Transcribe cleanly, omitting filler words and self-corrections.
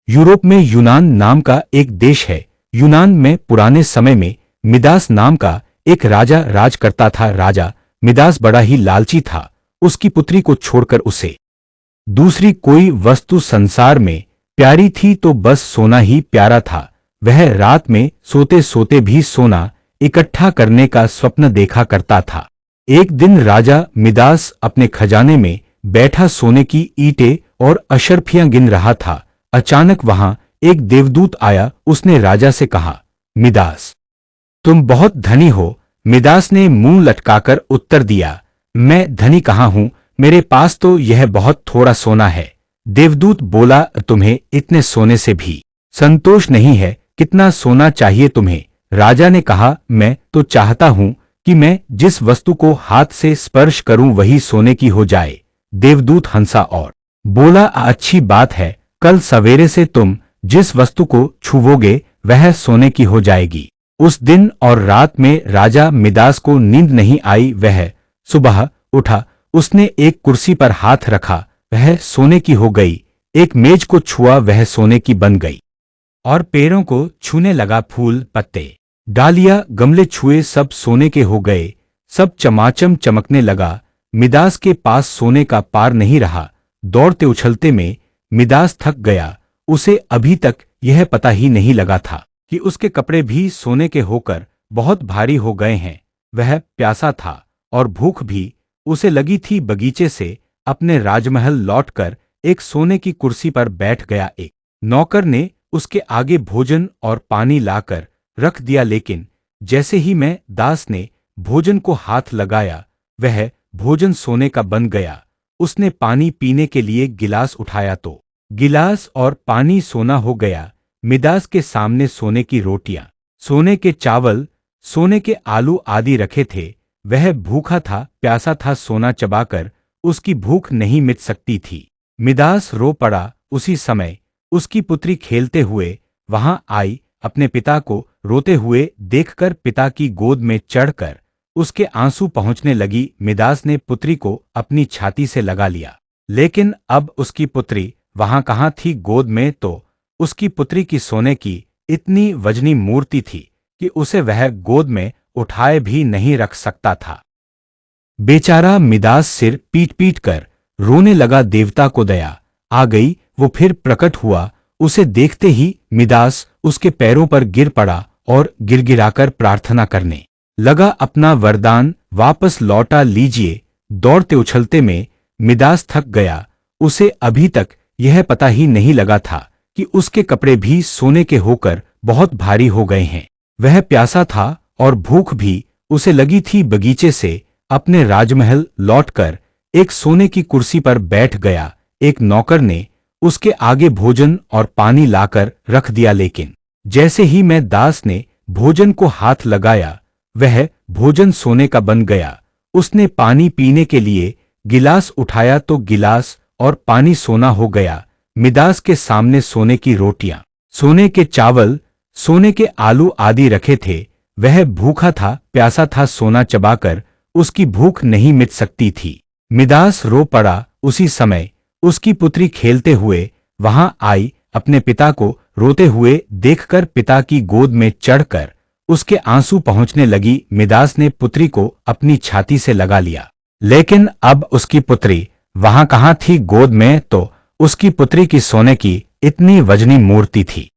Europe में यूनान नाम का एक देश है। यूनान में पुराने समय में मिदास नाम का एक राजा राज करता था। राजा मिदास बड़ा ही लालची था। उसकी पुत्री को छोड़कर उसे दूसरी कोई वस्तु संसार में प्यारी थी तो बस सोना ही प्यारा था। वह रात में सोते सोते भी सोना इकट्ठा करने का स्वप्न देखा करता था। एक दिन राजा मिदास अपने खजाने में बैठा सोने की ईंटें और अशर्फियां गिन रहा था। अचानक वहां एक देवदूत आया। उसने राजा से कहा, मिदास, तुम बहुत धनी हो। मिदास ने मुंह लटकाकर उत्तर दिया, मैं धनी कहाँ हूं, मेरे पास तो यह बहुत थोड़ा सोना है। देवदूत बोला, तुम्हें इतने सोने से भी संतोष नहीं है, कितना सोना चाहिए तुम्हें? राजा ने कहा, मैं तो चाहता हूं कि मैं जिस वस्तु को हाथ से स्पर्श करूं वही सोने की हो जाए। देवदूत हंसा और बोला, अच्छी बात है, कल सवेरे से तुम जिस वस्तु को छुओगे वह सोने की हो जाएगी। उस दिन और रात में राजा मिदास को नींद नहीं आई। वह सुबह उठा, उसने एक कुर्सी पर हाथ रखा, वह सोने की हो गई। एक मेज को छुआ, वह सोने की बन गई। और पैरों को छूने लगा, फूल, पत्ते, डालियां, गमले छुए, सब सोने के हो गए। सब चमाचम चमकने लगा। मिदास के पास सोने का पार नहीं रहा। दौड़ते उछलते में मिदास थक गया। उसे अभी तक यह पता ही नहीं लगा था कि उसके कपड़े भी सोने के होकर बहुत भारी हो गए हैं। वह प्यासा था और भूख भी उसे लगी थी। बगीचे से अपने राजमहल लौटकर एक सोने की कुर्सी पर बैठ गया। एक नौकर ने उसके आगे भोजन और पानी लाकर रख दिया, लेकिन जैसे ही मैं दास ने भोजन को हाथ लगाया वह भोजन सोने का बन गया। उसने पानी पीने के लिए गिलास उठाया तो गिलास और पानी सोना हो गया। मिदास के सामने सोने की रोटियां, सोने के चावल, सोने के आलू आदि रखे थे। वह भूखा था, प्यासा था, सोना चबाकर उसकी भूख नहीं मिट सकती थी। मिदास रो पड़ा। उसी समय उसकी पुत्री खेलते हुए वहां आई। अपने पिता को रोते हुए देखकर पिता की गोद में चढ़कर उसके आंसू पहुंचने लगी। मिदास ने पुत्री को अपनी छाती से लगा लिया, लेकिन अब उसकी पुत्री वहां कहाँ थी? गोद में तो उसकी पुत्री की सोने की इतनी वजनी मूर्ति थी कि उसे वह गोद में उठाए भी नहीं रख सकता था। बेचारा मिदास सिर पीट पीट कर रोने लगा। देवता को दया आ गई, वो फिर प्रकट हुआ। उसे देखते ही मिदास उसके पैरों पर गिर पड़ा और गिड़गिड़ाकर प्रार्थना करने लगा, अपना वरदान वापस लौटा लीजिए। दौड़ते उछलते में मिदास थक गया। उसे अभी तक यह पता ही नहीं लगा था कि उसके कपड़े भी सोने के होकर बहुत भारी हो गए हैं। वह प्यासा था और भूख भी उसे लगी थी। बगीचे से अपने राजमहल लौटकर एक सोने की कुर्सी पर बैठ गया। एक नौकर ने उसके आगे भोजन और पानी लाकर रख दिया, लेकिन जैसे ही मैं दास ने भोजन को हाथ लगाया वह भोजन सोने का बन गया। उसने पानी पीने के लिए गिलास उठाया तो गिलास और पानी सोना हो गया। मिदास के सामने सोने की रोटियां, सोने के चावल, सोने के आलू आदि रखे थे। वह भूखा था, प्यासा था, सोना चबाकर उसकी भूख नहीं मिट सकती थी। मिदास रो पड़ा। उसी समय उसकी पुत्री खेलते हुए वहां आई। अपने पिता को रोते हुए देखकर पिता की गोद में चढ़कर उसके आंसू पहुंचने लगी। मिदास ने पुत्री को अपनी छाती से लगा लिया, लेकिन अब उसकी पुत्री वहां कहाँ थी? गोद में तो उसकी पुत्री की सोने की इतनी वजनी मूर्ति थी